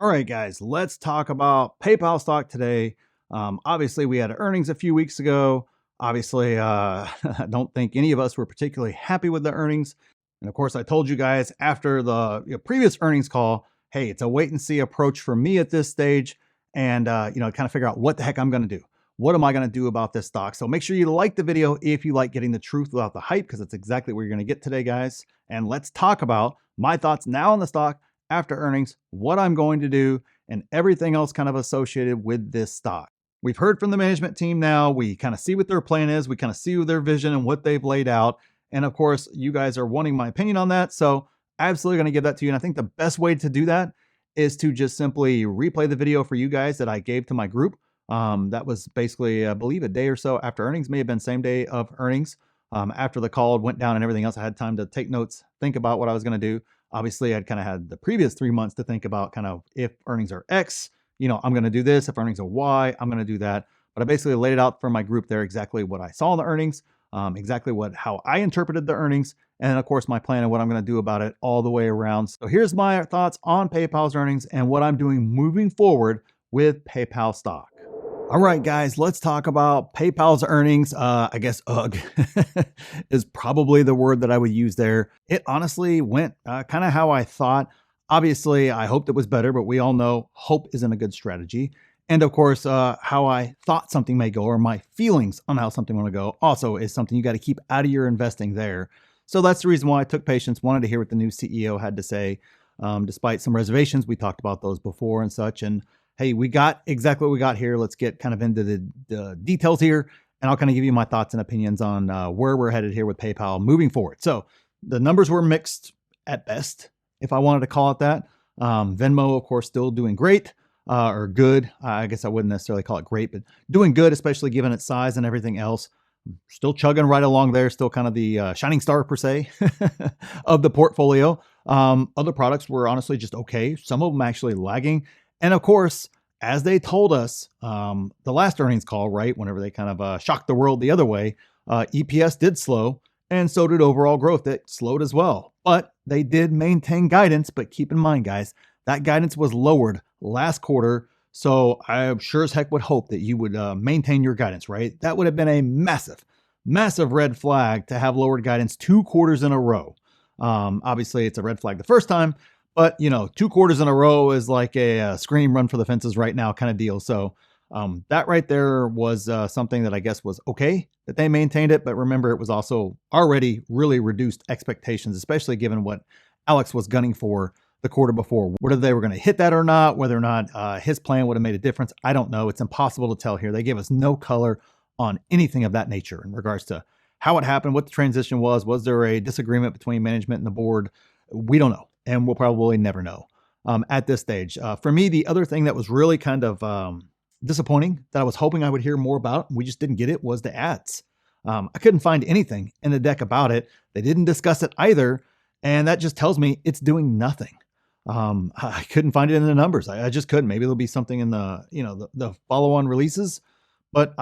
All right, guys, let's talk about PayPal stock today. Obviously, we had earnings a few weeks ago. Obviously, I don't think any of us were particularly happy with the earnings. And of course, I told you guys after the previous earnings call, hey, it's a wait and see approach for me at this stage, and kind of figure out what the heck I'm going to do. What am I going to do about this stock? So make sure you like the video if you like getting the truth without the hype, because that's exactly what you're going to get today, guys. And let's talk about my thoughts now on the stock after earnings, what I'm going to do, and everything else kind of associated with this stock. We've heard from the management team now. We kind of see what their plan is. We kind of see their vision and what they've laid out. And of course, you guys are wanting my opinion on that. So absolutely going to give that to you. And I think the best way to do that is to just simply replay the video for you guys that I gave to my group. That was basically, I believe, a day or so after earnings, may have been same day of earnings. After the call went down and everything else, I had time to take notes, think about what I was going to do. Obviously, I'd kind of had the previous 3 months to think about kind of if earnings are X, I'm going to do this. If earnings are Y, I'm going to do that. But I basically laid it out for my group there exactly what I saw in the earnings, exactly how I interpreted the earnings, and of course my plan and what I'm going to do about it all the way around. So here's my thoughts on PayPal's earnings and what I'm doing moving forward with PayPal stock. All right, guys, let's talk about PayPal's earnings. I guess Uggh is probably the word that I would use there. It honestly went kind of how I thought. Obviously, I hoped it was better, but we all know hope isn't a good strategy. And of course, how I thought something may go, or my feelings on how something will go, also is something you got to keep out of your investing there. So that's the reason why I took patience, wanted to hear what the new CEO had to say. Despite some reservations, we talked about those before and such. And hey, we got exactly what we got here. Let's get kind of into the details here, and I'll kind of give you my thoughts and opinions on where we're headed here with PayPal moving forward. So the numbers were mixed at best, if I wanted to call it that. Venmo, of course, still doing great or good. I guess I wouldn't necessarily call it great, but doing good, especially given its size and everything else. Still chugging right along there, still kind of the shining star per se of the portfolio. Other products were honestly just okay. Some of them actually lagging. And of course, as they told us, the last earnings call, right, whenever they kind of shocked the world the other way, EPS did slow, and so did overall growth. It slowed as well. But they did maintain guidance. But keep in mind, guys, that guidance was lowered last quarter. So I sure as heck would hope that you would maintain your guidance, right? That would have been a massive, massive red flag to have lowered guidance 2 quarters in a row. Obviously, it's a red flag the first time. But, 2 quarters in a row is like a scream run for the fences right now kind of deal. So that right there was something that I guess was okay that they maintained it. But remember, it was also already really reduced expectations, especially given what Alex was gunning for the quarter before. Whether they were going to hit that or not, whether or not his plan would have made a difference, I don't know. It's impossible to tell here. They gave us no color on anything of that nature in regards to how it happened, what the transition was. Was there a disagreement between management and the board? We don't know. And we'll probably never know at this stage. For me, the other thing that was really kind of disappointing that I was hoping I would hear more about, we just didn't get it, was the ads. I couldn't find anything in the deck about it. They didn't discuss it either. And that just tells me it's doing nothing. I couldn't find it in the numbers. I just couldn't. Maybe there'll be something in the follow-on releases, but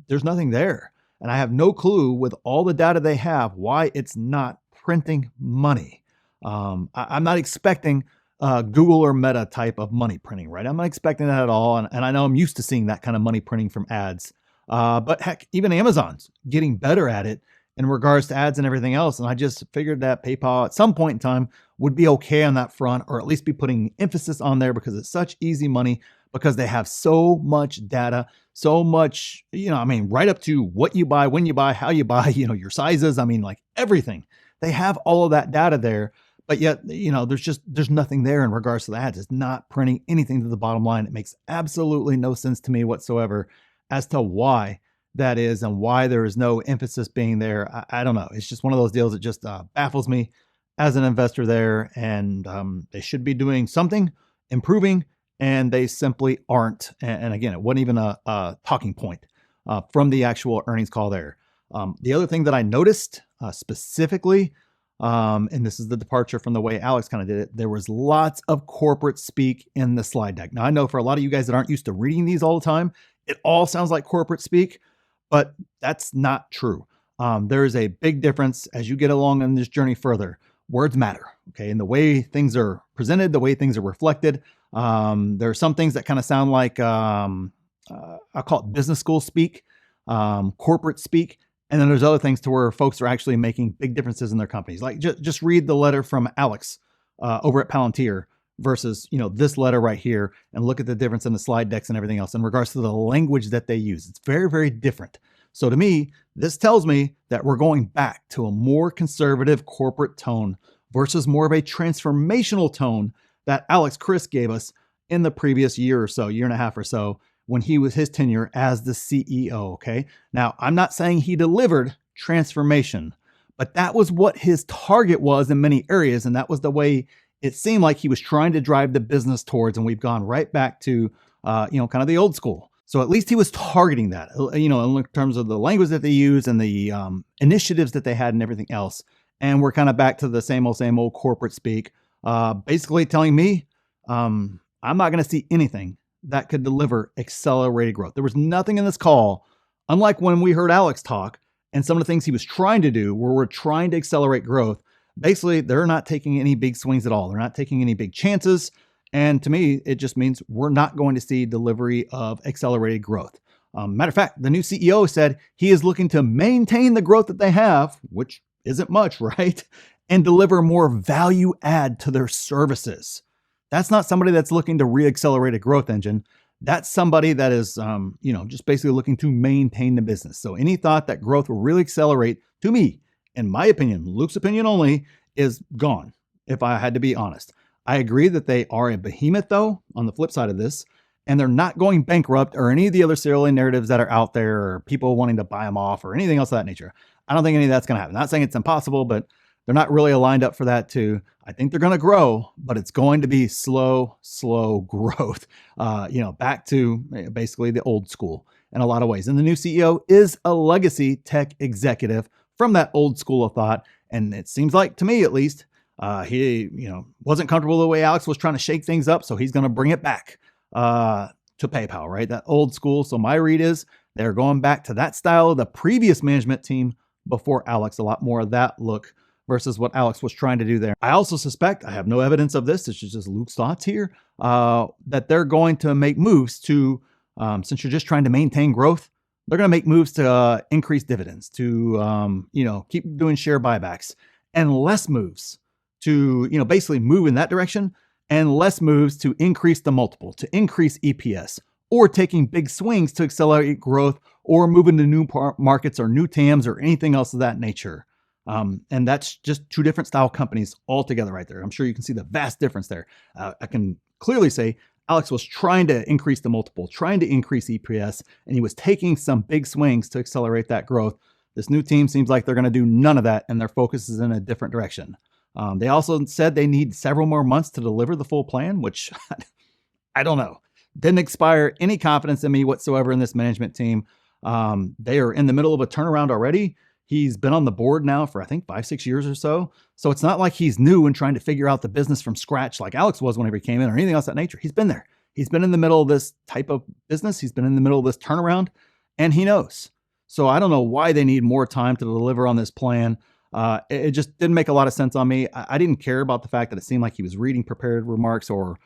there's nothing there. And I have no clue with all the data they have why it's not printing money. I'm not expecting Google or Meta type of money printing, right? I'm not expecting that at all. And I know I'm used to seeing that kind of money printing from ads. But heck, even Amazon's getting better at it in regards to ads and everything else. And I just figured that PayPal at some point in time would be okay on that front, or at least be putting emphasis on there because it's such easy money, because they have so much data, so much, right up to what you buy, when you buy, how you buy, your sizes. Like everything. They have all of that data there. But yet, there's nothing there in regards to the ads. It's not printing anything to the bottom line. It makes absolutely no sense to me whatsoever as to why that is and why there is no emphasis being there. I don't know. It's just one of those deals that just baffles me as an investor there. And they should be doing something, improving, and they simply aren't. And again, it wasn't even a talking point from the actual earnings call there. The other thing that I noticed specifically, and this is the departure from the way Alex kind of did it, there was lots of corporate speak in the slide deck. Now, I know for a lot of you guys that aren't used to reading these all the time, it all sounds like corporate speak, but that's not true. There is a big difference as you get along on this journey further. Words matter, okay? And the way things are presented, the way things are reflected. There are some things that kind of sound like, I call it business school speak, corporate speak. And then there's other things to where folks are actually making big differences in their companies. Like just read the letter from Alex over at Palantir versus, this letter right here, and look at the difference in the slide decks and everything else in regards to the language that they use. It's very, very different. So to me, this tells me that we're going back to a more conservative corporate tone versus more of a transformational tone that Alex Chris gave us in the previous year or so, year and a half or so, when he was his tenure as the CEO. Okay. Now, I'm not saying he delivered transformation, but that was what his target was in many areas. And that was the way it seemed like he was trying to drive the business towards. And we've gone right back to, kind of the old school. So at least he was targeting that, in terms of the language that they use and the initiatives that they had and everything else. And we're kind of back to the same old corporate speak, basically telling me I'm not going to see anything that could deliver accelerated growth. There was nothing in this call, unlike when we heard Alex talk and some of the things he was trying to do where we're trying to accelerate growth. Basically, they're not taking any big swings at all. They're not taking any big chances. And to me, it just means we're not going to see delivery of accelerated growth. Matter of fact, the new CEO said he is looking to maintain the growth that they have, which isn't much, right? And deliver more value add to their services. That's not somebody that's looking to re-accelerate a growth engine. That's somebody that is, just basically looking to maintain the business. So any thought that growth will really accelerate, to me, in my opinion, Luke's opinion only, is gone, if I had to be honest. I agree that they are a behemoth, though, on the flip side of this, and they're not going bankrupt or any of the other serial narratives that are out there or people wanting to buy them off or anything else of that nature. I don't think any of that's going to happen. Not saying it's impossible, but they're not really aligned up for that too. I think they're going to grow, but it's going to be slow growth, back to basically the old school in a lot of ways. And the new CEO is a legacy tech executive from that old school of thought. And it seems like, to me at least, he, wasn't comfortable the way Alex was trying to shake things up. So he's going to bring it back to PayPal, right? That old school. So my read is they're going back to that style of the previous management team before Alex, a lot more of that look versus what Alex was trying to do there. I also suspect, I have no evidence of this, it's just Luke's thoughts here, that they're going to make moves to, since you're just trying to maintain growth, they're going to make moves to increase dividends, to, keep doing share buybacks, and less moves to, basically move in that direction, and less moves to increase the multiple, to increase EPS, or taking big swings to accelerate growth, or move into new markets or new TAMs or anything else of that nature. And that's just two different style companies altogether right there. I'm sure you can see the vast difference there. I can clearly say Alex was trying to increase the multiple, trying to increase EPS, and he was taking some big swings to accelerate that growth. This new team seems like they're going to do none of that, and their focus is in a different direction. They also said they need several more months to deliver the full plan, which I don't know. Didn't inspire any confidence in me whatsoever in this management team. They are in the middle of a turnaround already. He's been on the board now for, I think, 5-6 years or so. So it's not like he's new and trying to figure out the business from scratch like Alex was whenever he came in or anything else of that nature. He's been there. He's been in the middle of this type of business. He's been in the middle of this turnaround, and he knows. So I don't know why they need more time to deliver on this plan. It just didn't make a lot of sense on me. I didn't care about the fact that it seemed like he was reading prepared remarks, or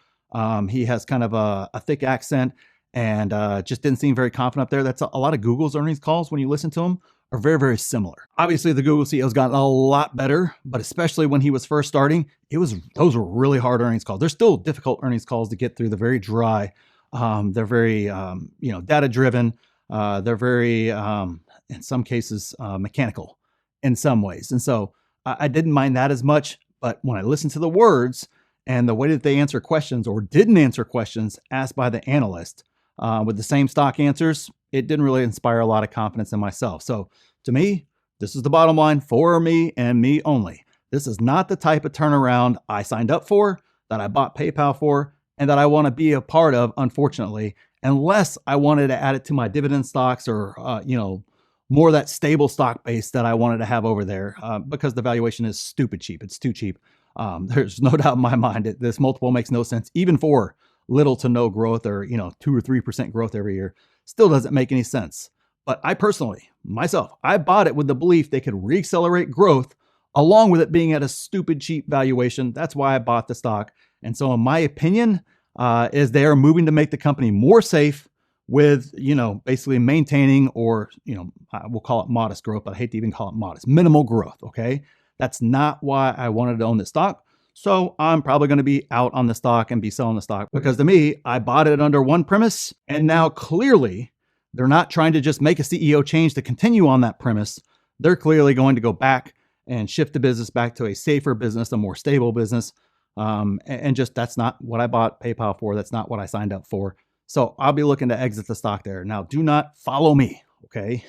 he has kind of a thick accent and just didn't seem very confident up there. That's a lot of Google's earnings calls when you listen to them are very, very similar. Obviously, the Google CEO's gotten a lot better, but especially when he was first starting, those were really hard earnings calls. They're still difficult earnings calls to get through. They're very dry. They're very, data driven. They're very, in some cases, mechanical in some ways. And so I didn't mind that as much. But when I listened to the words and the way that they answer questions or didn't answer questions asked by the analyst with the same stock answers, it didn't really inspire a lot of confidence in myself. So to me, this is the bottom line for me and me only. This is not the type of turnaround I signed up for, that I bought PayPal for, and that I want to be a part of, unfortunately, unless I wanted to add it to my dividend stocks or, more of that stable stock base that I wanted to have over there, because the valuation is stupid cheap. It's too cheap. There's no doubt in my mind that this multiple makes no sense, even for little to no growth or, 2 or 3% growth every year. Still doesn't make any sense. But I personally, myself, I bought it with the belief they could reaccelerate growth along with it being at a stupid cheap valuation. That's why I bought the stock. And so in my opinion, is they are moving to make the company more safe with, basically maintaining, or, we'll call it modest growth, but I hate to even call it modest, minimal growth. Okay. That's not why I wanted to own this stock. So I'm probably going to be out on the stock and be selling the stock, because to me, I bought it under one premise, and now clearly they're not trying to just make a CEO change to continue on that premise. They're clearly going to go back and shift the business back to a safer business, a more stable business. And just, that's not what I bought PayPal for. That's not what I signed up for. So I'll be looking to exit the stock there. Now, do not follow me. Okay.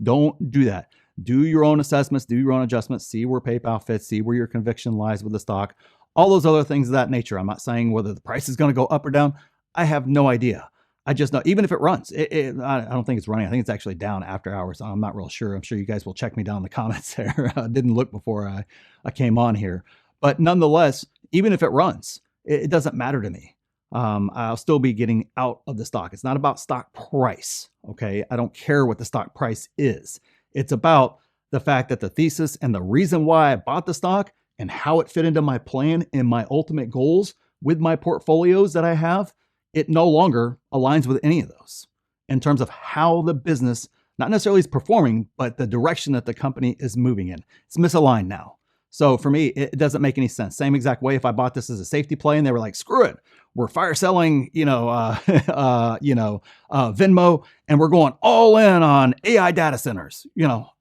Don't do that. Do your own assessments, do your own adjustments, see where PayPal fits, see where your conviction lies with the stock, all those other things of that nature. I'm not saying whether the price is going to go up or down. I have no idea. I just know, even if it runs, I don't think it's running. I think it's actually down after hours. I'm not real sure. I'm sure you guys will check me down in the comments there. I didn't look before I came on here. But nonetheless, even if it runs, it doesn't matter to me. I'll still be getting out of the stock. It's not about stock price. Okay. I don't care what the stock price is. It's about the fact that the thesis and the reason why I bought the stock and how it fit into my plan and my ultimate goals with my portfolios that I have, it no longer aligns with any of those in terms of how the business, not necessarily is performing, but the direction that the company is moving in. It's misaligned now. So for me, it doesn't make any sense. Same exact way if I bought this as a safety play and they were like, screw it, we're fire selling, Venmo, and we're going all in on AI data centers.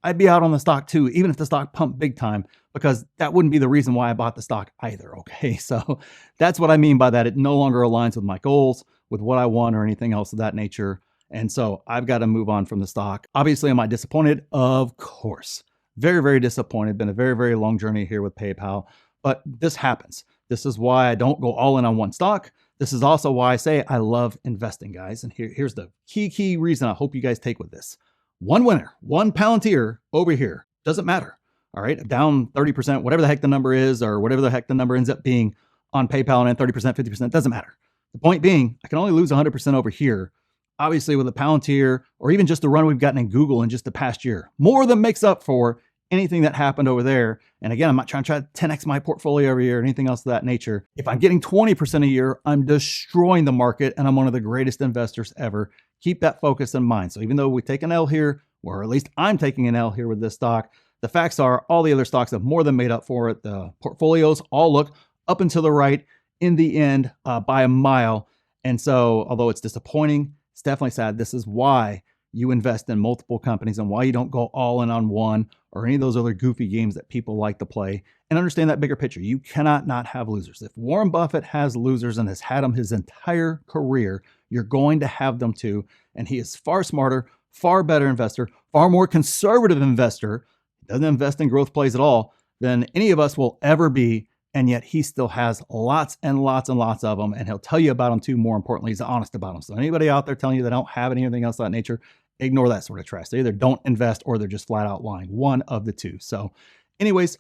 I'd be out on the stock too, even if the stock pumped big time, because that wouldn't be the reason why I bought the stock either. Okay. So that's what I mean by that. It no longer aligns with my goals, with what I want, or anything else of that nature. And so I've got to move on from the stock. Obviously, am I disappointed? Of course. Very, very disappointed. Been a very, very long journey here with PayPal, but this happens. This is why I don't go all in on one stock. This is also why I say I love investing, guys. And here's the key reason I hope you guys take with this. One winner, one Palantir over here. Doesn't matter. All right. Down 30%, whatever the heck the number is, or whatever the heck the number ends up being on PayPal, and then 30%, 50%, doesn't matter. The point being, I can only lose 100% over here. Obviously, with a Palantir, or even just the run we've gotten in Google in just the past year, more than makes up for anything that happened over there. And again, I'm not trying to 10x my portfolio every year or anything else of that nature. If I'm getting 20% a year, I'm destroying the market, and I'm one of the greatest investors ever. Keep that focus in mind. So even though we take an L here, or at least I'm taking an L here with this stock, the facts are all the other stocks have more than made up for it. The portfolios all look up and to the right in the end by a mile. And so although it's disappointing, it's definitely sad. This is why you invest in multiple companies and why you don't go all in on one or any of those other goofy games that people like to play, and understand that bigger picture. You cannot not have losers. If Warren Buffett has losers and has had them his entire career, you're going to have them too. And he is far smarter, far better investor, far more conservative investor, doesn't invest in growth plays at all, than any of us will ever be. And yet he still has lots and lots and lots of them. And he'll tell you about them too. More importantly, he's honest about them. So anybody out there telling you they don't have anything else of that nature, ignore that sort of trash. They either don't invest or they're just flat out lying. One of the two. So anyways, a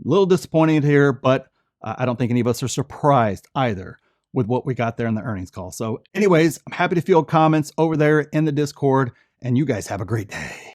little disappointed here, but I don't think any of us are surprised either with what we got there in the earnings call. So anyways, I'm happy to field comments over there in the Discord, and you guys have a great day.